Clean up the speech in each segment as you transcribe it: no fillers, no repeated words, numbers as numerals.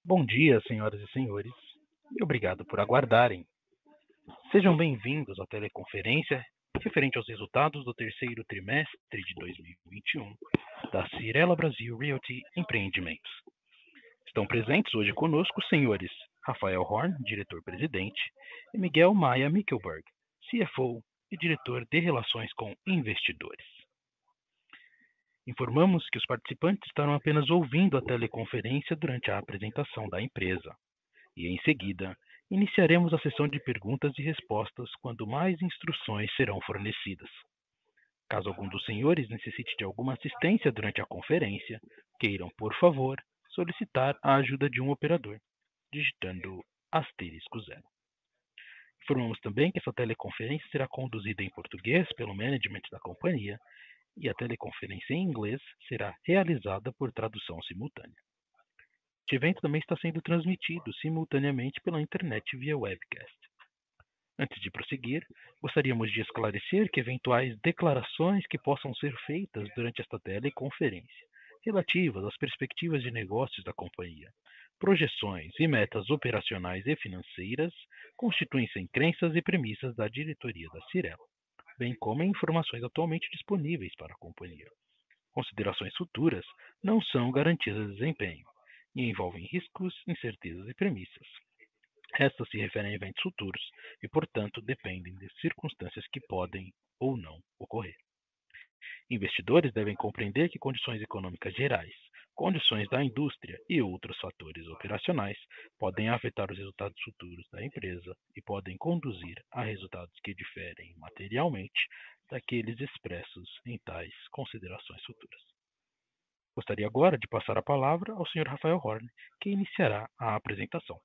Bom dia, senhoras e senhores, e obrigado por aguardarem. Sejam bem-vindos à teleconferência referente aos resultados do terceiro trimestre de 2021 da Cyrela Brasil Realty Empreendimentos. Estão presentes hoje conosco os senhores Rafael Horn, diretor-presidente, e Miguel Maia Mickelberg, CFO e diretor de Relações com Investidores. Informamos que os participantes estarão apenas ouvindo a teleconferência durante a apresentação da empresa e, em seguida, iniciaremos a sessão de perguntas e respostas quando mais instruções serão fornecidas. Caso algum dos senhores necessite de alguma assistência durante a conferência, queiram, por favor, solicitar a ajuda de um operador, digitando *0. Informamos também que essa teleconferência será conduzida em português pelo management da companhia e a teleconferência em inglês será realizada por tradução simultânea. Este evento também está sendo transmitido simultaneamente pela internet via webcast. Antes de prosseguir, gostaríamos de esclarecer que eventuais declarações que possam ser feitas durante esta teleconferência, relativas às perspectivas de negócios da companhia, projeções e metas operacionais e financeiras, constituem-se em crenças e premissas da diretoria da Cyrela, bem como em informações atualmente disponíveis para a companhia. Considerações futuras não são garantias de desempenho e envolvem riscos, incertezas e premissas. Estas se referem a eventos futuros e, portanto, dependem de circunstâncias que podem ou não ocorrer. Investidores devem compreender que condições econômicas gerais, condições da indústria e outros fatores operacionais podem afetar os resultados futuros da empresa e podem conduzir a resultados que diferem materialmente daqueles expressos em tais considerações futuras. Gostaria agora de passar a palavra ao Sr. Rafael Horn, que iniciará a apresentação.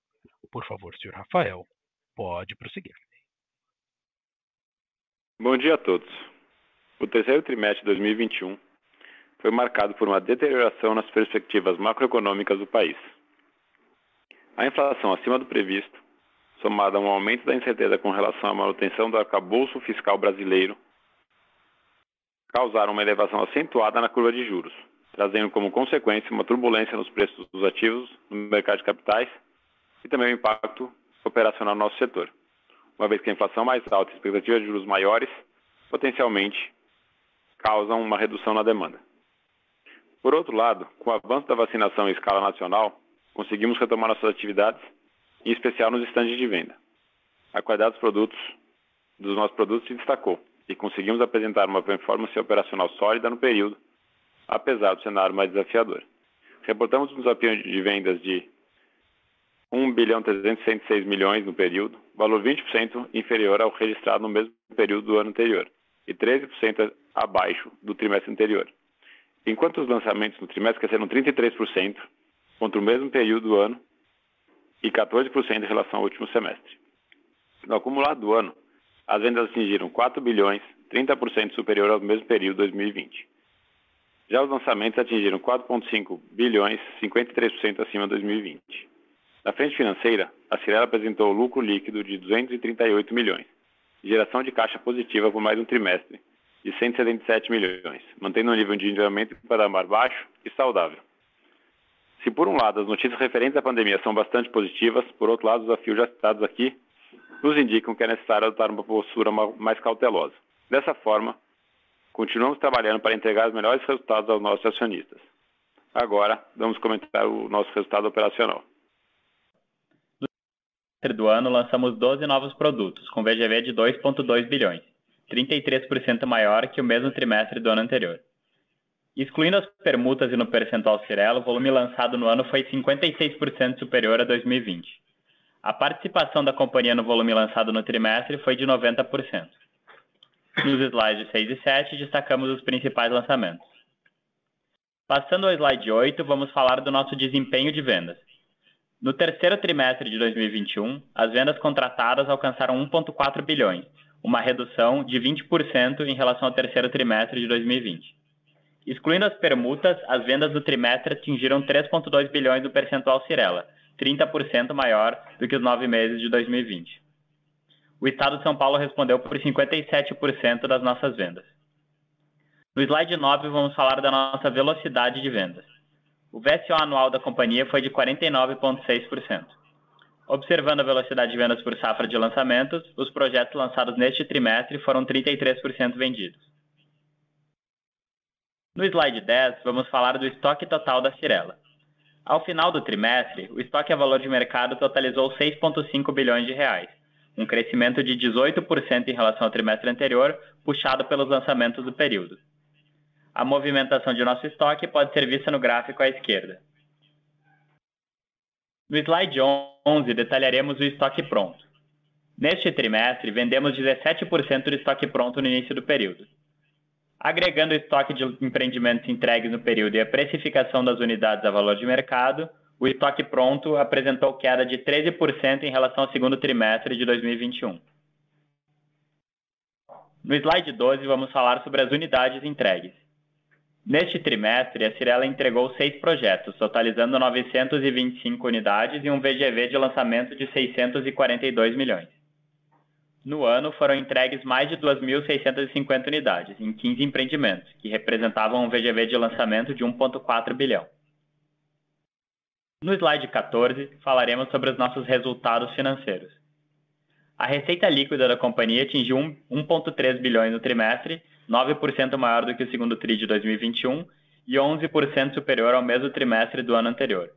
Por favor, Sr. Rafael, pode prosseguir. Bom dia a todos. O terceiro trimestre de 2021 foi marcado por uma deterioração nas perspectivas macroeconômicas do país. A inflação acima do previsto, somada a um aumento da incerteza com relação à manutenção do arcabouço fiscal brasileiro, causaram uma elevação acentuada na curva de juros, trazendo como consequência uma turbulência nos preços dos ativos no mercado de capitais e também um impacto operacional no nosso setor, uma vez que a inflação mais alta e a expectativa de juros maiores potencialmente causam uma redução na demanda. Por outro lado, com o avanço da vacinação em escala nacional, conseguimos retomar nossas atividades, em especial nos estandes de venda. A qualidade dos nossos produtos se destacou e conseguimos apresentar uma performance operacional sólida no período, apesar do cenário mais desafiador. Reportamos um desafio de vendas de 1.306 bilhões no período, valor 20% inferior ao registrado no mesmo período do ano anterior e 13% abaixo do trimestre anterior. Enquanto os lançamentos no trimestre cresceram 33% contra o mesmo período do ano e 14% em relação ao último semestre. No acumulado do ano, as vendas atingiram 4 bilhões, 30% superior ao mesmo período de 2020. Já os lançamentos atingiram 4,5 bilhões, 53% acima de 2020. Na frente financeira, a Cyrela apresentou lucro líquido de 238 milhões, geração de caixa positiva por mais um trimestre, de 177 milhões, mantendo um nível de endividamento em patamar baixo e saudável. Se por um lado as notícias referentes à pandemia são bastante positivas, por outro lado os desafios já citados aqui nos indicam que é necessário adotar uma postura mais cautelosa. Dessa forma, continuamos trabalhando para entregar os melhores resultados aos nossos acionistas. Agora, vamos comentar o nosso resultado operacional. No do ano, lançamos 12 novos produtos, com VGV de 2,2 bilhões, 33% maior que o mesmo trimestre do ano anterior. Excluindo as permutas e no percentual Cyrela, o volume lançado no ano foi 56% superior a 2020. A participação da companhia no volume lançado no trimestre foi de 90%. Nos slides 6 e 7, destacamos os principais lançamentos. Passando ao slide 8, vamos falar do nosso desempenho de vendas. No terceiro trimestre de 2021, as vendas contratadas alcançaram 1,4 bilhões, uma redução de 20% em relação ao terceiro trimestre de 2020. Excluindo as permutas, as vendas do trimestre atingiram 3,2 bilhões do percentual Cyrela, 30% maior do que os 9 meses de 2020. O estado de São Paulo respondeu por 57% das nossas vendas. No slide 9, vamos falar da nossa velocidade de vendas. O VSO anual da companhia foi de 49,6%. Observando a velocidade de vendas por safra de lançamentos, os projetos lançados neste trimestre foram 33% vendidos. No slide 10, vamos falar do estoque total da Cyrela. Ao final do trimestre, o estoque a valor de mercado totalizou 6,5 bilhões de reais, um crescimento de 18% em relação ao trimestre anterior, puxado pelos lançamentos do período. A movimentação de nosso estoque pode ser vista no gráfico à esquerda. No slide 11, detalharemos o estoque pronto. Neste trimestre, vendemos 17% de estoque pronto no início do período. Agregando o estoque de empreendimentos entregues no período e a precificação das unidades a valor de mercado, o estoque pronto apresentou queda de 13% em relação ao segundo trimestre de 2021. No slide 12, vamos falar sobre as unidades entregues. Neste trimestre, a Cyrela entregou 6 projetos, totalizando 925 unidades e um VGV de lançamento de 642 milhões. No ano, foram entregues mais de 2.650 unidades, em 15 empreendimentos, que representavam um VGV de lançamento de 1,4 bilhão. No slide 14, falaremos sobre os nossos resultados financeiros. A receita líquida da companhia atingiu 1,3 bilhões no trimestre, 9% maior do que o segundo TRI de 2021 e 11% superior ao mesmo trimestre do ano anterior.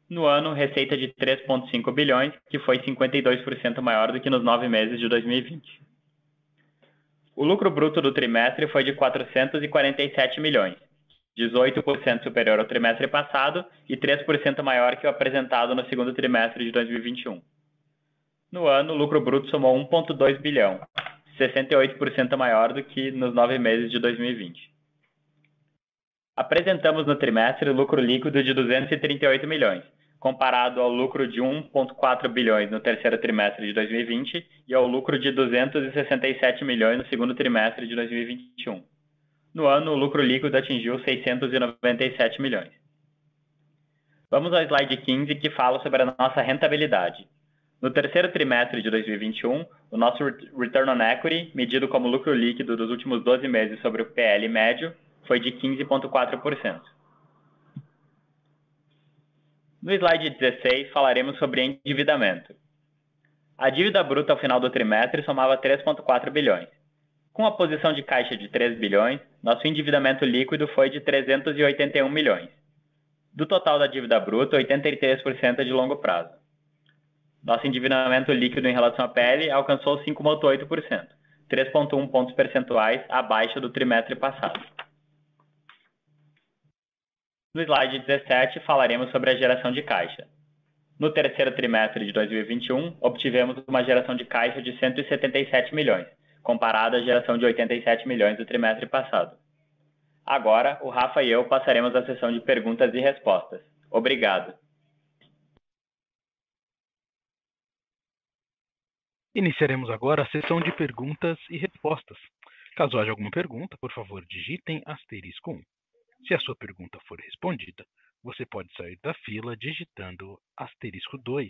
No ano, receita de 3,5 bilhões, que foi 52% maior do que nos 9 meses de 2020. O lucro bruto do trimestre foi de 447 milhões, 18% superior ao trimestre passado e 3% maior que o apresentado no segundo trimestre de 2021. No ano, o lucro bruto somou 1,2 bilhão, 68% maior do que nos 9 meses de 2020. Apresentamos no trimestre lucro líquido de 238 milhões, comparado ao lucro de 1,4 bilhões no terceiro trimestre de 2020 e ao lucro de 267 milhões no segundo trimestre de 2021. No ano, o lucro líquido atingiu 697 milhões. Vamos ao slide 15, que fala sobre a nossa rentabilidade. No terceiro trimestre de 2021, o nosso Return on Equity, medido como lucro líquido dos últimos 12 meses sobre o PL médio, foi de 15,4%. No slide 16, falaremos sobre endividamento. A dívida bruta ao final do trimestre somava 3,4 bilhões. Com a posição de caixa de 3 bilhões, nosso endividamento líquido foi de 381 milhões. Do total da dívida bruta, 83% é de longo prazo. Nosso endividamento líquido em relação à PL alcançou 5,8%, 3,1 pontos percentuais abaixo do trimestre passado. No slide 17, falaremos sobre a geração de caixa. No terceiro trimestre de 2021, obtivemos uma geração de caixa de 177 milhões, comparada à geração de 87 milhões do trimestre passado. Agora, o Rafa e eu passaremos à sessão de perguntas e respostas. Obrigado. Iniciaremos agora a sessão de perguntas e respostas. Caso haja alguma pergunta, por favor, digitem *1. Se a sua pergunta for respondida, você pode sair da fila digitando *2.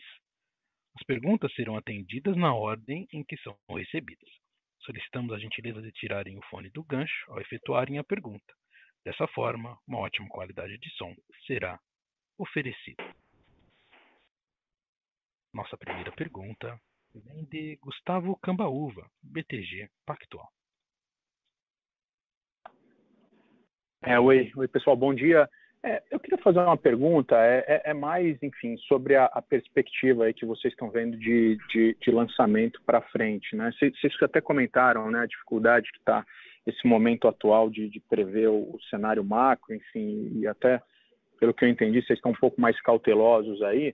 As perguntas serão atendidas na ordem em que são recebidas. Solicitamos a gentileza de tirarem o fone do gancho ao efetuarem a pergunta. Dessa forma, uma ótima qualidade de som será oferecida. Nossa primeira pergunta vem de Gustavo Cambauva, BTG Pactual. Oi, pessoal, bom dia. Eu queria fazer uma pergunta, mais, enfim, sobre a perspectiva aí que vocês estão vendo de lançamento para frente, né? Vocês até comentaram, né, a dificuldade que está esse momento atual de prever o cenário macro, enfim, e até, pelo que eu entendi, vocês estão um pouco mais cautelosos aí.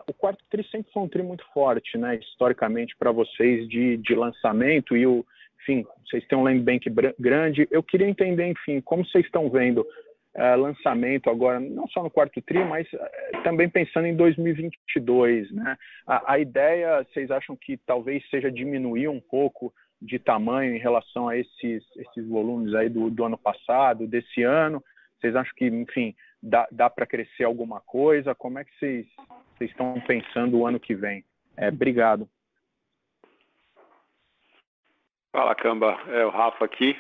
O quarto TRI sempre foi um TRI muito forte, né, historicamente, para vocês de lançamento, e enfim, vocês têm um land bank grande. Eu queria entender, enfim, como vocês estão vendo lançamento agora, não só no quarto TRI, mas também pensando em 2022, né? A ideia, vocês acham que talvez seja diminuir um pouco de tamanho em relação a esses volumes aí do ano passado, desse ano? Vocês acham que, enfim, dá para crescer alguma coisa? Como é que vocês estão pensando o ano que vem? Obrigado. Fala, Camba. É o Rafa aqui.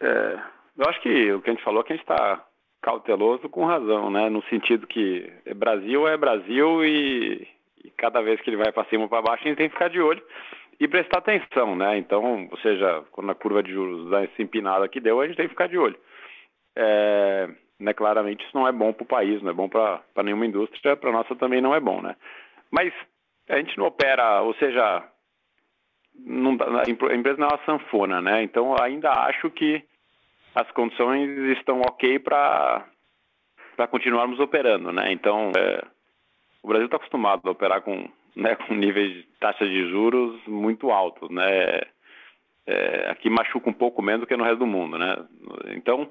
Eu acho que o que a gente falou é que a gente está cauteloso com razão, né? No sentido que Brasil é Brasil e cada vez que ele vai para cima ou para baixo, a gente tem que ficar de olho e prestar atenção, né? Então, ou seja, quando a curva de juros dá essa empinada que deu, a gente tem que ficar de olho. Né, claramente isso não é bom para o país, não é bom para nenhuma indústria, para a nossa também não é bom, né? Mas a gente não opera, ou seja, a empresa não é uma sanfona, né? Então ainda acho que as condições estão ok para continuarmos operando, né? Então o Brasil está acostumado a operar com níveis de taxas de juros muito altos, né? Aqui machuca um pouco menos do que no resto do mundo, né? Então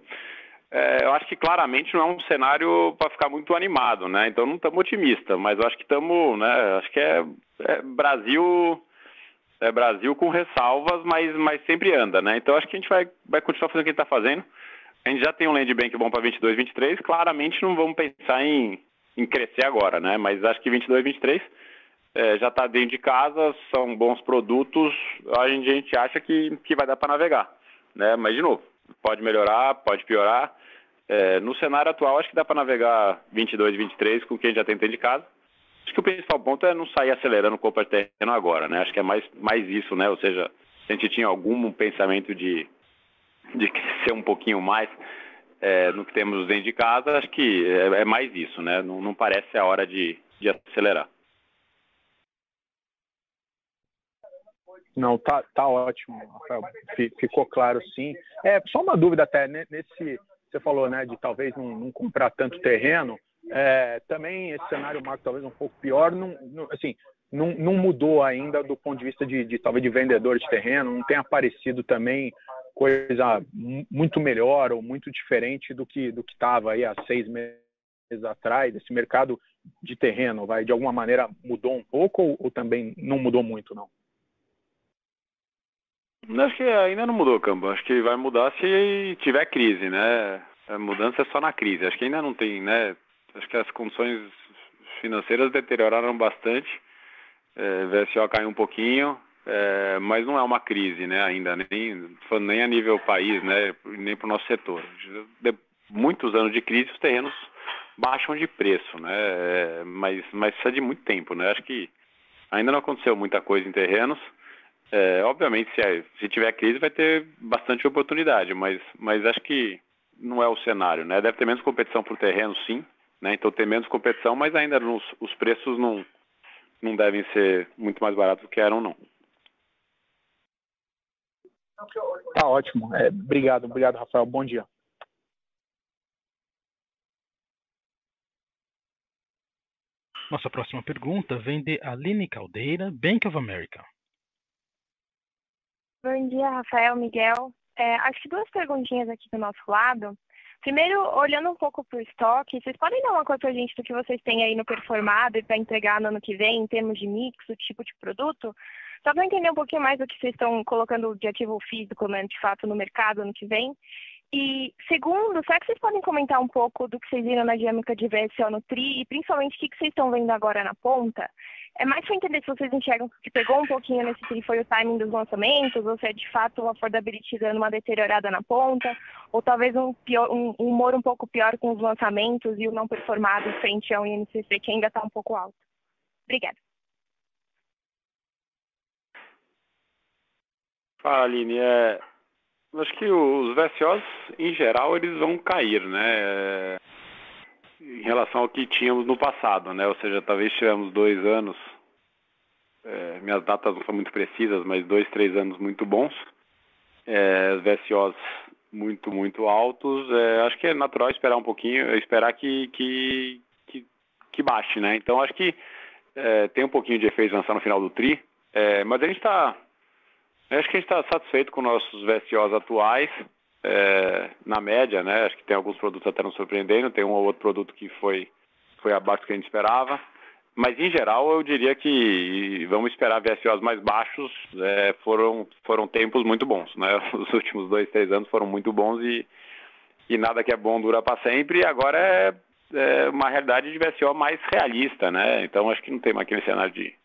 eu acho que claramente não é um cenário para ficar muito animado, né? Então não estamos otimistas, mas eu acho que estamos, né? Acho que Brasil com ressalvas, mas sempre anda, né? Então acho que a gente vai continuar fazendo o que a gente está fazendo. A gente já tem um land bank bom para 22, 23, claramente não vamos pensar em crescer agora, né? Mas acho que 22, 23 já está dentro de casa, são bons produtos, a gente acha que vai dar para navegar, né? Mas de novo, pode melhorar, pode piorar. No cenário atual, acho que dá para navegar 22, 23 com o que a gente já tem dentro de casa. Acho que o principal ponto é não sair acelerando compra de terreno agora, né? Acho que é mais isso, né? Ou seja, se a gente tinha algum pensamento de crescer um pouquinho mais no que temos dentro de casa, acho que é mais isso, né? Não parece ser a hora de acelerar. Não, tá ótimo, Rafael. Ficou claro, sim. Só uma dúvida até, nesse, você falou, né, de talvez não comprar tanto terreno, também esse cenário macro talvez um pouco pior, não mudou ainda do ponto de vista de talvez de vendedor de terreno, não tem aparecido também coisa muito melhor ou muito diferente do que estava aí há 6 meses atrás. Esse mercado de terreno, de alguma maneira mudou um pouco ou também não mudou muito, não? Acho que ainda não mudou, Campo. Acho que vai mudar se tiver crise, né? A mudança é só na crise. Acho que ainda não tem, né? Acho que as condições financeiras deterioraram bastante. VSO caiu um pouquinho, mas não é uma crise, né? Ainda nem a nível país, né? Nem para o nosso setor. De muitos anos de crise, os terrenos baixam de preço, né? Mas precisa de muito tempo, né? Acho que ainda não aconteceu muita coisa em terrenos. Obviamente, se tiver crise, vai ter bastante oportunidade, mas acho que não é o cenário, né? Deve ter menos competição por terreno, sim, né? Então tem menos competição, mas ainda os preços não devem ser muito mais baratos do que eram, não. Tá ótimo. Obrigado, Rafael. Bom dia. Nossa próxima pergunta vem de Aline Caldeira, Bank of America. Bom dia, Rafael, Miguel. Acho que 2 perguntinhas aqui do nosso lado. Primeiro, olhando um pouco para o estoque, vocês podem dar uma cor para a gente do que vocês têm aí no performado e para entregar no ano que vem, em termos de mix, o tipo de produto? Só para entender um pouquinho mais do que vocês estão colocando de ativo físico, né, de fato, no mercado ano que vem. E segundo, será que vocês podem comentar um pouco do que vocês viram na dinâmica de VSO no TRI e principalmente o que vocês estão vendo agora na ponta? É mais para entender se vocês enxergam que pegou um pouquinho nesse TRI foi o timing dos lançamentos, ou se é de fato o affordability dando uma deteriorada na ponta, ou talvez um humor um pouco pior com os lançamentos e o não performado frente ao INCC que ainda está um pouco alto. Obrigada. Fala, Aline. Acho que os VSOs, em geral, eles vão cair, né? Em relação ao que tínhamos no passado, né? Ou seja, talvez tivemos 2 anos, minhas datas não são muito precisas, mas 2, 3 anos muito bons. Os VSOs muito, muito altos. Acho que é natural esperar um pouquinho, esperar que baixe, né? Então, acho que tem um pouquinho de efeito lançar no final do TRI, mas a gente acho que a gente está satisfeito com nossos VSOs atuais, na média, né? Acho que tem alguns produtos até nos surpreendendo, tem um ou outro produto que foi abaixo do que a gente esperava, mas em geral eu diria que vamos esperar VSOs mais baixos. Foram tempos muito bons, né? Os últimos 2, 3 anos foram muito bons e nada que é bom dura para sempre, e agora é uma realidade de VSO mais realista, né? Então acho que não tem mais aquele cenário de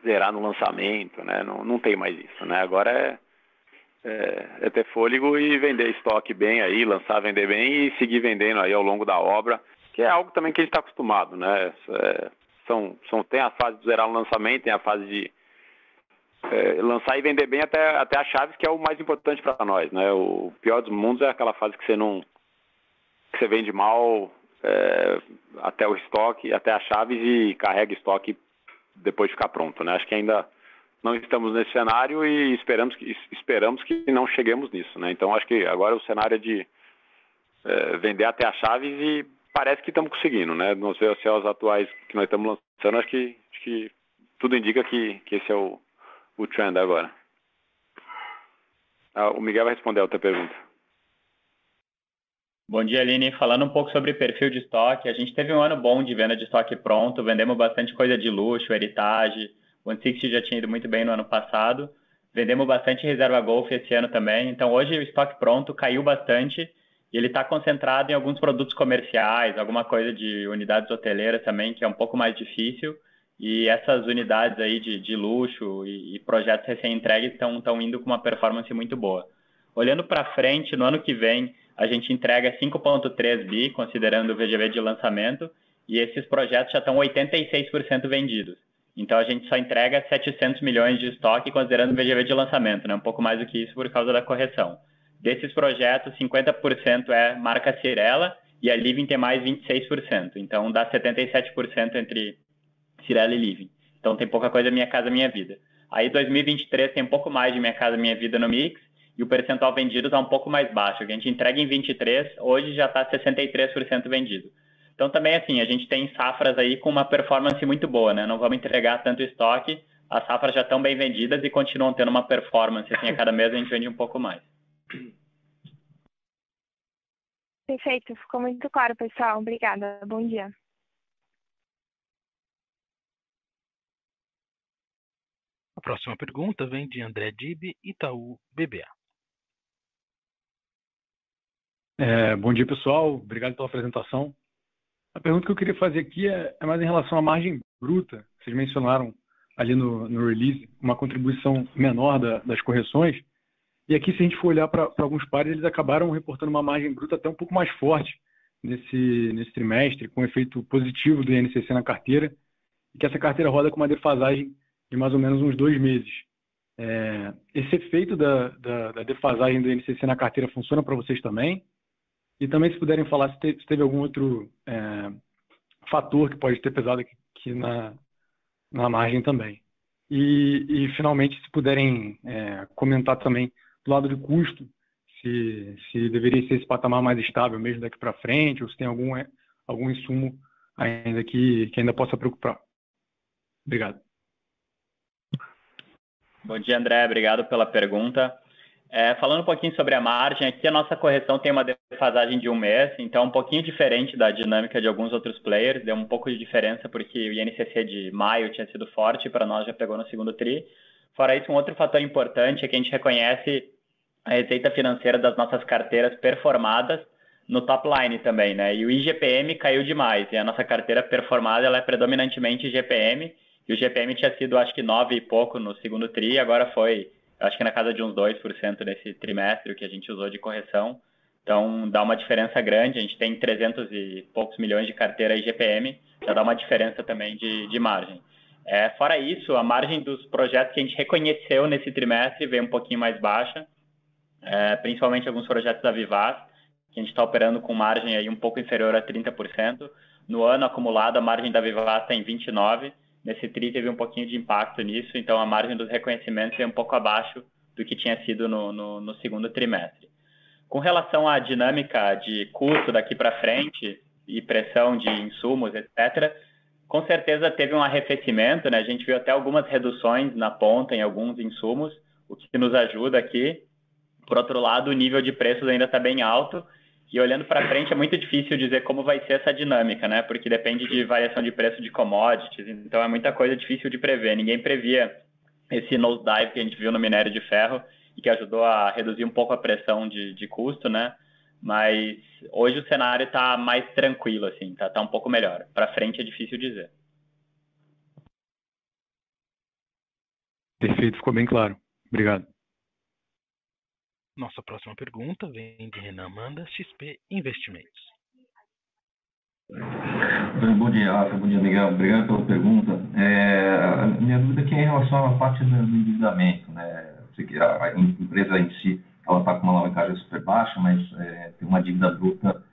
zerar no lançamento, né? Não tem mais isso, né? Agora é ter fôlego e vender estoque bem aí, lançar, vender bem e seguir vendendo aí ao longo da obra, que é algo também que a gente está acostumado, né? Tem a fase de zerar o lançamento, tem a fase de lançar e vender bem até as chaves, que é o mais importante para nós, né? O pior dos mundos é aquela fase que você vende mal até o estoque, até as chaves e carrega estoque depois de ficar pronto, né? Acho que ainda não estamos nesse cenário e esperamos que não cheguemos nisso, né? Então acho que agora o cenário é de vender até as chaves e parece que estamos conseguindo, né? Não sei se é os atuais que nós estamos lançando, acho que tudo indica que esse é o trend agora. O Miguel vai responder a outra pergunta. Bom dia, Aline. Falando um pouco sobre perfil de estoque, a gente teve um ano bom de venda de estoque pronto, vendemos bastante coisa de luxo, Heritage, o 160 já tinha ido muito bem no ano passado, vendemos bastante reserva Golf esse ano também, então hoje o estoque pronto caiu bastante e ele está concentrado em alguns produtos comerciais, alguma coisa de unidades hoteleiras também, que é um pouco mais difícil, e essas unidades aí de luxo e projetos recém-entregues estão indo com uma performance muito boa. Olhando para frente, no ano que vem, a gente entrega 5,3 bi, considerando o VGV de lançamento, e esses projetos já estão 86% vendidos. Então, a gente só entrega 700 milhões de estoque, considerando o VGV de lançamento, né? Um pouco mais do que isso por causa da correção. Desses projetos, 50% é marca Cirela e a Living tem mais 26%. Então, dá 77% entre Cirela e Living. Então, tem pouca coisa Minha Casa Minha Vida. Aí, 2023 tem um pouco mais de Minha Casa Minha Vida no mix, e o percentual vendido está um pouco mais baixo. O que a gente entrega em 23, hoje já está 63% vendido. Então, também, assim, a gente tem safras aí com uma performance muito boa, né? Não vamos entregar tanto estoque, as safras já estão bem vendidas e continuam tendo uma performance, assim, a cada mês a gente vende um pouco mais. Perfeito, ficou muito claro, pessoal. Obrigada. Bom dia. A próxima pergunta vem de André Dib, Itaú BBA. Bom dia, pessoal. Obrigado pela apresentação. A pergunta que eu queria fazer aqui é mais em relação à margem bruta. Vocês mencionaram ali no release uma contribuição menor das correções. E aqui, se a gente for olhar para alguns pares, eles acabaram reportando uma margem bruta até um pouco mais forte nesse trimestre, com efeito positivo do INCC na carteira, e que essa carteira roda com uma defasagem de mais ou menos uns 2 meses. Esse efeito da defasagem do INCC na carteira funciona para vocês também? E também, se puderem falar se teve algum outro fator que pode ter pesado aqui na margem também. E finalmente, se puderem comentar também do lado de custo, se deveria ser esse patamar mais estável mesmo daqui para frente, ou se tem algum insumo ainda que ainda possa preocupar. Obrigado. Bom dia, André. Obrigado pela pergunta. Falando um pouquinho sobre a margem, aqui a nossa correção tem uma defasagem de 1 mês, então um pouquinho diferente da dinâmica de alguns outros players, deu um pouco de diferença porque o INCC de maio tinha sido forte, para nós já pegou no segundo tri. Fora isso, um outro fator importante é que a gente reconhece a receita financeira das nossas carteiras performadas no top line também, né? E o IGPM caiu demais, e a nossa carteira performada ela é predominantemente IGPM, e o GPM tinha sido acho que 9 e pouco no segundo tri, e agora foi acho que na casa de uns 2% nesse trimestre, o que a gente usou de correção. Então, dá uma diferença grande. A gente tem 300 e poucos milhões de carteira IGPM, já dá uma diferença também de margem. Fora isso, a margem dos projetos que a gente reconheceu nesse trimestre veio um pouquinho mais baixa, principalmente alguns projetos da Vivaz, que a gente está operando com margem aí um pouco inferior a 30%. No ano acumulado, a margem da Vivaz está em 29%. Nesse TRI teve um pouquinho de impacto nisso, então a margem dos reconhecimentos é um pouco abaixo do que tinha sido no segundo trimestre. Com relação à dinâmica de custo daqui para frente e pressão de insumos, etc., com certeza teve um arrefecimento, né? A gente viu até algumas reduções na ponta em alguns insumos, o que nos ajuda aqui. Por outro lado, o nível de preços ainda está bem alto, e olhando para frente é muito difícil dizer como vai ser essa dinâmica, né? Porque depende de variação de preço de commodities, então é muita coisa difícil de prever. Ninguém previa esse nosedive que a gente viu no minério de ferro e que ajudou a reduzir um pouco a pressão de custo, né? Mas hoje o cenário está mais tranquilo, assim, tá um pouco melhor. Para frente é difícil dizer. Perfeito, ficou bem claro. Obrigado. Nossa próxima pergunta vem de Renan Manda, XP Investimentos. Bom dia, Rafa. Bom dia, Miguel. Obrigado pela pergunta. A minha dúvida aqui é em relação à parte do endividamento, né? Eu sei que a empresa em si ela está com uma alavancagem super baixa, mas tem uma dívida bruta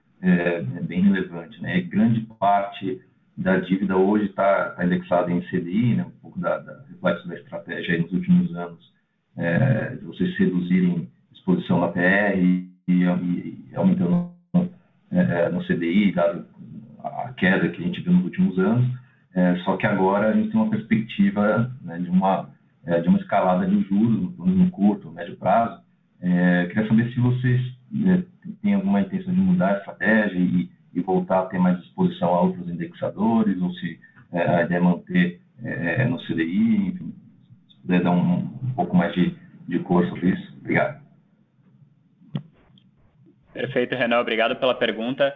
bem relevante, né? E grande parte da dívida hoje está indexada em CDI, né? Um pouco da reflexo da estratégia aí nos últimos anos, de vocês reduzirem exposição na PR e aumentando no CDI, dado a queda que a gente viu nos últimos anos, só que agora a gente tem uma perspectiva, né, de uma escalada de juros no curto, médio prazo. Queria saber se vocês têm alguma intenção de mudar a estratégia e voltar a ter mais exposição a outros indexadores, ou se a ideia é manter no CDI, enfim, se puder dar um pouco mais de cor sobre isso. Obrigado. Perfeito, Renan. Obrigado pela pergunta.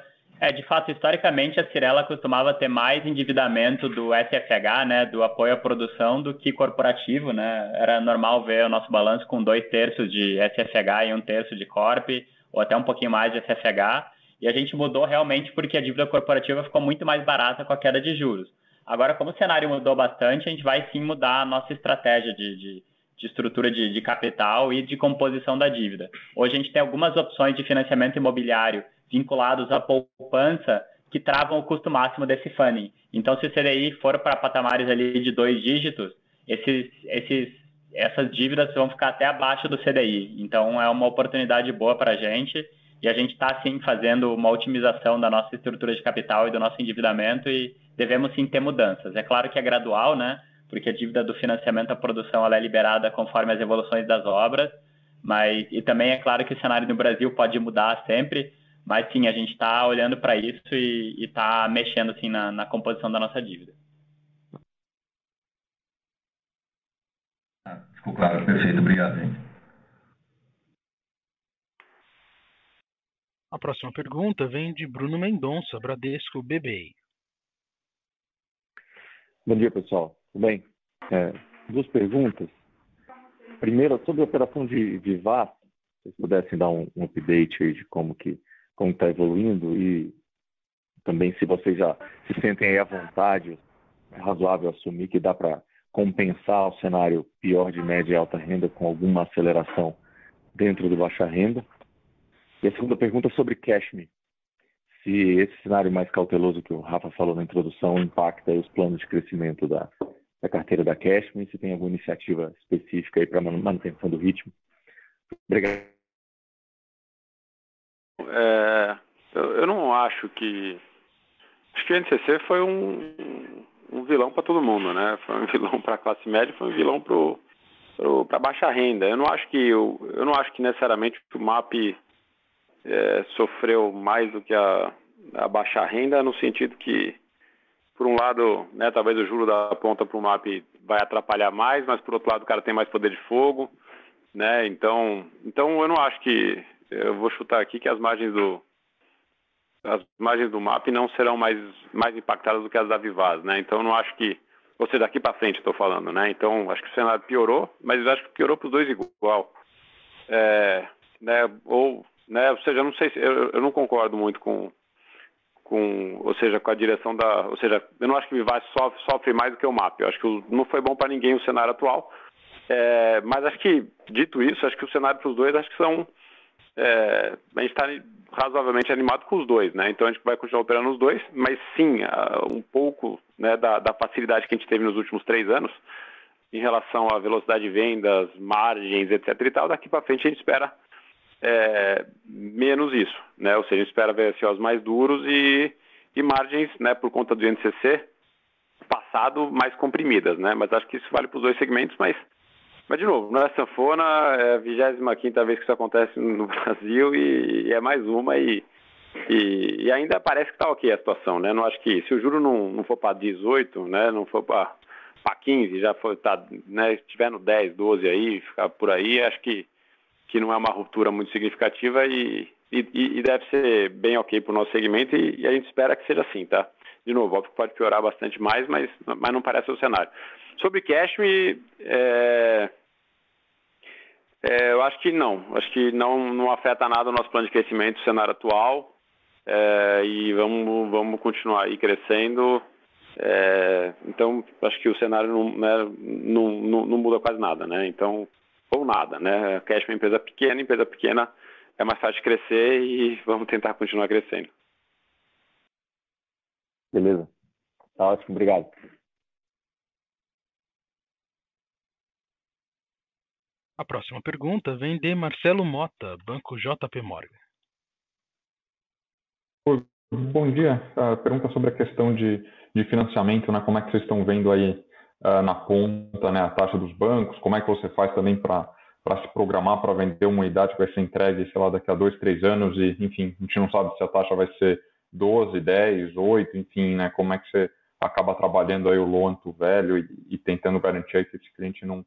De fato, historicamente, a Cyrela costumava ter mais endividamento do SFH, né, do apoio à produção, do que corporativo, né? Era normal ver o nosso balanço com 2/3 de SFH e 1/3 de Corp, ou até um pouquinho mais de SFH, e a gente mudou realmente porque a dívida corporativa ficou muito mais barata com a queda de juros. Agora, como o cenário mudou bastante, a gente vai sim mudar a nossa estratégia de estrutura de capital e de composição da dívida. Hoje a gente tem algumas opções de financiamento imobiliário vinculados à poupança que travam o custo máximo desse funding. Então, se o CDI for para patamares ali de 2 dígitos, essas dívidas vão ficar até abaixo do CDI. Então, é uma oportunidade boa para a gente e a gente está, sim, fazendo uma otimização da nossa estrutura de capital e do nosso endividamento e devemos, sim, ter mudanças. É claro que é gradual, né? Porque a dívida do financiamento à produção ela é liberada conforme as evoluções das obras, e também é claro que o cenário no Brasil pode mudar sempre, mas sim, a gente está olhando para isso e está mexendo assim, na composição da nossa dívida. Ficou claro, perfeito. Obrigado, gente. A próxima pergunta vem de Bruno Mendonça, Bradesco BBI. Bom dia, pessoal. Tudo bem? Duas perguntas. Primeiro, sobre a operação de VAS, se vocês pudessem dar um update aí de como está evoluindo e também se vocês já se sentem aí à vontade, é razoável assumir que dá para compensar o cenário pior de média e alta renda com alguma aceleração dentro do baixa renda. E a segunda pergunta é sobre Cashme. Se esse cenário mais cauteloso que o Rafa falou na introdução impacta aí os planos de crescimento da carteira da Cashme, se tem alguma iniciativa específica aí para manutenção do ritmo. Obrigado. Eu não acho que... Acho que o NCC foi um vilão para todo mundo, né? Foi um vilão para a classe média, foi um vilão para baixa renda. Eu não acho que necessariamente o MAP sofreu mais do que a baixa renda, no sentido que, por um lado, né, talvez o juro da ponta para o MAP vai atrapalhar mais, mas por outro lado o cara tem mais poder de fogo, né? Então eu não acho que... Eu vou chutar aqui que as margens do MAP não serão mais impactadas do que as da Vivaz, né? Então eu não acho que... Ou seja, daqui para frente estou falando, né? Então acho que o cenário piorou, mas eu acho que piorou para os dois igual. Ou seja, eu não sei se... Eu não concordo muito com a direção da... Ou seja, eu não acho que o Vivaz sofre mais do que o MAP. Eu acho que não foi bom para ninguém o cenário atual. Mas acho que, dito isso, acho que o cenário para os dois, acho que são... a gente está razoavelmente animado com os dois, né? Então a gente vai continuar operando os dois, mas sim, um pouco, né, da facilidade que a gente teve nos últimos 3 anos em relação à velocidade de vendas, margens, etc. e tal, daqui para frente a gente espera menos isso, né? Ou seja, a gente espera ver assim, os mais duros e margens, né, por conta do INCC passado mais comprimidas, né? Mas acho que isso vale para os dois segmentos, mas de novo, não é sanfona, é a 25ª vez que isso acontece no Brasil e é mais uma e ainda parece que está ok a situação, né? Não acho que se o juro não for para 18, né, não for para 15, já foi, tá, né, estiver no 10, 12 aí, ficar por aí, acho que não é uma ruptura muito significativa e deve ser bem ok para o nosso segmento e a gente espera que seja assim, tá? De novo, óbvio que pode piorar bastante mais, mas não parece o cenário. Sobre Cashme, Eu acho que não afeta nada o nosso plano de crescimento, o cenário atual, e vamos continuar aí crescendo. Então, acho que o cenário não muda quase nada, né? Então, ou nada, né? A Cash é uma empresa pequena é mais fácil de crescer e vamos tentar continuar crescendo. Beleza. Tá ótimo, obrigado. A próxima pergunta vem de Marcelo Mota, Banco JP Morgan. Bom dia. Pergunta sobre a questão de financiamento, né? Como é que vocês estão vendo aí na ponta, né, a taxa dos bancos? Como é que você faz também para se programar para vender uma unidade que vai ser entregue, sei lá, daqui a 2, 3 anos e, enfim, a gente não sabe se a taxa vai ser 12, 10, 8, enfim, né? Como é que você acaba trabalhando aí o loan to value e tentando garantir aí que esse cliente não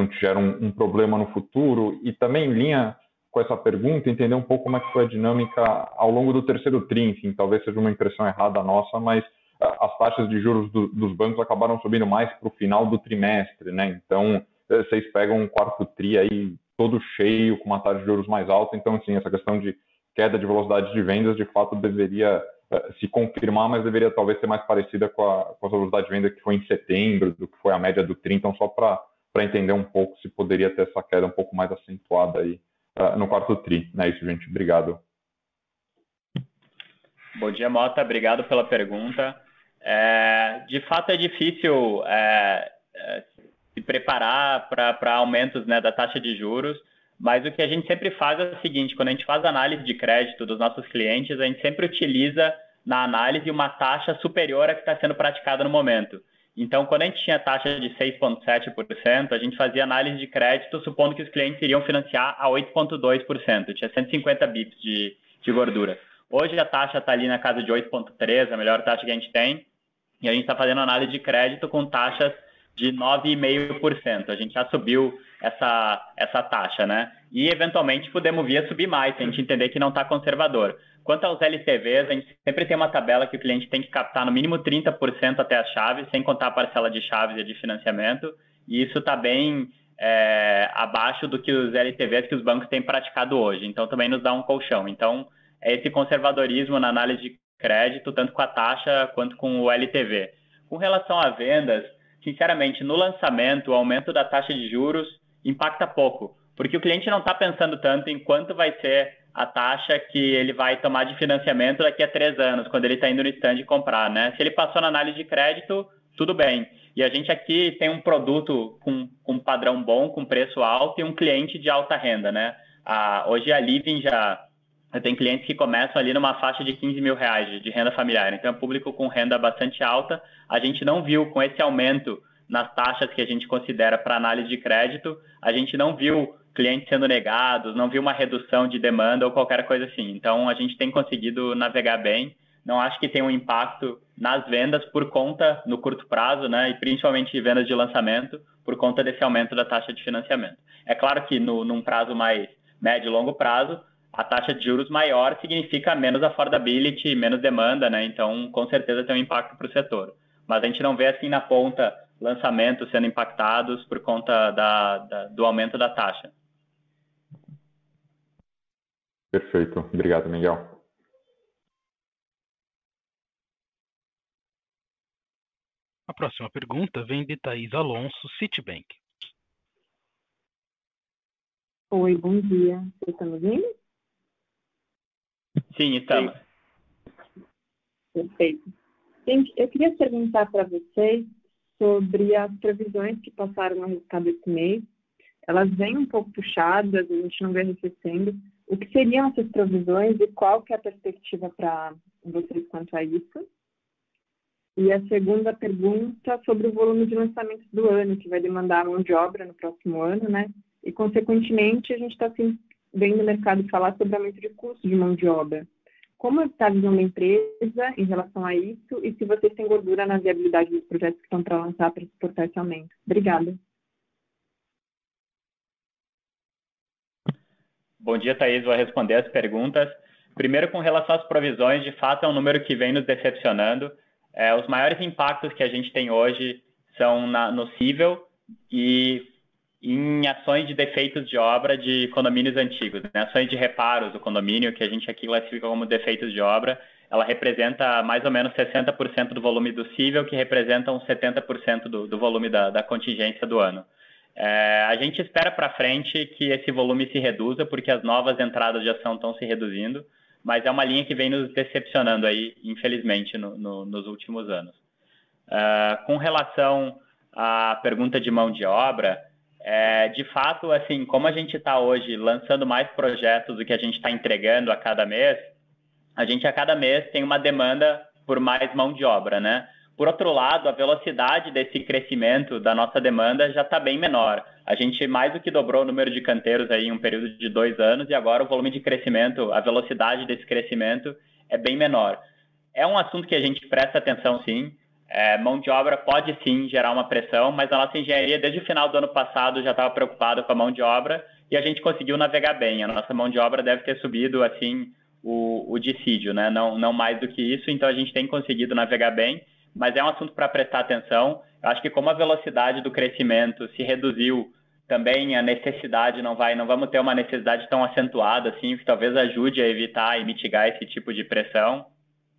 te gera um problema no futuro? E também em linha com essa pergunta, entender um pouco como é que foi a dinâmica ao longo do terceiro TRI, enfim, talvez seja uma impressão errada nossa, mas as taxas de juros dos bancos acabaram subindo mais para o final do trimestre, né? Então, vocês pegam um quarto TRI aí todo cheio, com uma taxa de juros mais alta, então, assim, essa questão de queda de velocidade de vendas, de fato, deveria se confirmar, mas deveria talvez ser mais parecida com a velocidade de venda que foi em setembro, do que foi a média do TRI, então só para entender um pouco se poderia ter essa queda um pouco mais acentuada aí no quarto TRI. É isso, gente. Obrigado. Bom dia, Mota. Obrigado pela pergunta. De fato, é difícil se preparar para aumentos, né, da taxa de juros, mas o que a gente sempre faz é o seguinte: quando a gente faz análise de crédito dos nossos clientes, a gente sempre utiliza na análise uma taxa superior à que está sendo praticada no momento. Então, quando a gente tinha taxa de 6,7%, a gente fazia análise de crédito supondo que os clientes iriam financiar a 8,2%. Tinha 150 bips de gordura. Hoje a taxa está ali na casa de 8,3%, a melhor taxa que a gente tem, e a gente está fazendo análise de crédito com taxas de 9,5%. A gente já subiu essa taxa, né? E, eventualmente, podemos vir a subir mais, se a gente entender que não está conservador. Quanto aos LTVs, a gente sempre tem uma tabela que o cliente tem que captar no mínimo 30% até as chaves, sem contar a parcela de chaves e de financiamento, e isso está bem abaixo do que os LTVs que os bancos têm praticado hoje. Então, também nos dá um colchão. Então, é esse conservadorismo na análise de crédito, tanto com a taxa quanto com o LTV. Com relação a vendas, sinceramente, no lançamento, o aumento da taxa de juros impacta pouco, porque o cliente não está pensando tanto em quanto vai ser a taxa que ele vai tomar de financiamento daqui a 3 anos, quando ele está indo no stand comprar, né? Se ele passou na análise de crédito, tudo bem. E a gente aqui tem um produto com padrão bom, com preço alto e um cliente de alta renda, né? Hoje a Living tem clientes que começam ali numa faixa de R$15 mil de renda familiar. Então, é público com renda bastante alta. A gente não viu, com esse aumento nas taxas que a gente considera para análise de crédito, a gente não viu clientes sendo negados, não viu uma redução de demanda ou qualquer coisa assim. Então, a gente tem conseguido navegar bem. Não acho que tenha um impacto nas vendas por conta, no curto prazo, né, e principalmente vendas de lançamento, por conta desse aumento da taxa de financiamento. É claro que num prazo mais médio e longo prazo, a taxa de juros maior significa menos affordability, menos demanda, né? Então, com certeza tem um impacto para o setor. Mas a gente não vê assim na ponta lançamentos sendo impactados por conta do aumento da taxa. Perfeito. Obrigado, Miguel. A próxima pergunta vem de Thaís Alonso, Citibank. Oi, bom dia. Vocês estão me ouvindo? Sim, estamos. Perfeito. Gente, eu queria perguntar para vocês sobre as previsões que passaram no resultado esse mês. Elas vêm um pouco puxadas, a gente não vê arrefecendo. O que seriam essas previsões e qual que é a perspectiva para vocês quanto a isso? E a segunda pergunta sobre o volume de lançamentos do ano, que vai demandar mão de obra no próximo ano, né? E, consequentemente, a gente está vendo no mercado falar sobre aumento de custo de mão de obra. Como está a visão da empresa em relação a isso e se vocês têm gordura na viabilidade dos projetos que estão para lançar para suportar esse aumento? Obrigada. Bom dia, Thaís. Vou responder as perguntas. Primeiro, com relação às provisões, de fato é um número que vem nos decepcionando. Os maiores impactos que a gente tem hoje são no CIVEL e em ações de defeitos de obra de condomínios antigos, né? Ações de reparos do condomínio, que a gente aqui classifica como defeitos de obra, ela representa mais ou menos 60% do volume do cível, que representa uns 70% do volume da contingência do ano. A gente espera para frente que esse volume se reduza, porque as novas entradas de ação estão se reduzindo, mas é uma linha que vem nos decepcionando aí, infelizmente, nos últimos anos. Com relação à pergunta de mão de obra, de fato, assim, como a gente está hoje lançando mais projetos do que a gente está entregando a cada mês, a gente a cada mês tem uma demanda por mais mão de obra, né? Por outro lado, a velocidade desse crescimento da nossa demanda já está bem menor. A gente mais do que dobrou o número de canteiros aí em um período de 2 anos e agora o volume de crescimento, a velocidade desse crescimento é bem menor. É um assunto que a gente presta atenção, sim. Mão de obra pode, sim, gerar uma pressão, mas a nossa engenharia, desde o final do ano passado, já estava preocupada com a mão de obra e a gente conseguiu navegar bem. A nossa mão de obra deve ter subido, assim, o dissídio, né? Não mais do que isso, então a gente tem conseguido navegar bem, mas é um assunto para prestar atenção. Eu acho que como a velocidade do crescimento se reduziu, também a necessidade não vamos ter uma necessidade tão acentuada, assim, que talvez ajude a evitar e mitigar esse tipo de pressão.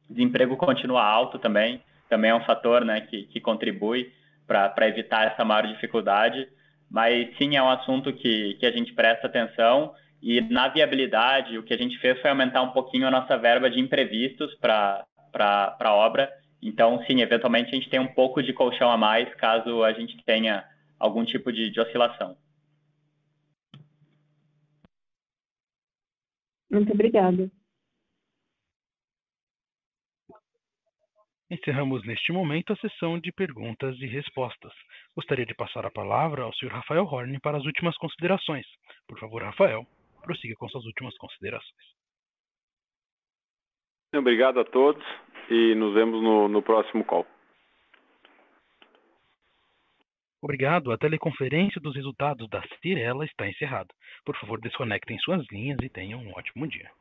O desemprego continua alto também é um fator, né, que contribui para evitar essa maior dificuldade, mas sim é um assunto que a gente presta atenção e na viabilidade o que a gente fez foi aumentar um pouquinho a nossa verba de imprevistos para a obra, então sim, eventualmente a gente tem um pouco de colchão a mais caso a gente tenha algum tipo de oscilação. Muito obrigada. Encerramos neste momento a sessão de perguntas e respostas. Gostaria de passar a palavra ao Sr. Rafael Horn para as últimas considerações. Por favor, Rafael, prossiga com suas últimas considerações. Obrigado a todos e nos vemos no próximo call. Obrigado. A teleconferência dos resultados da Cyrela está encerrada. Por favor, desconectem suas linhas e tenham um ótimo dia.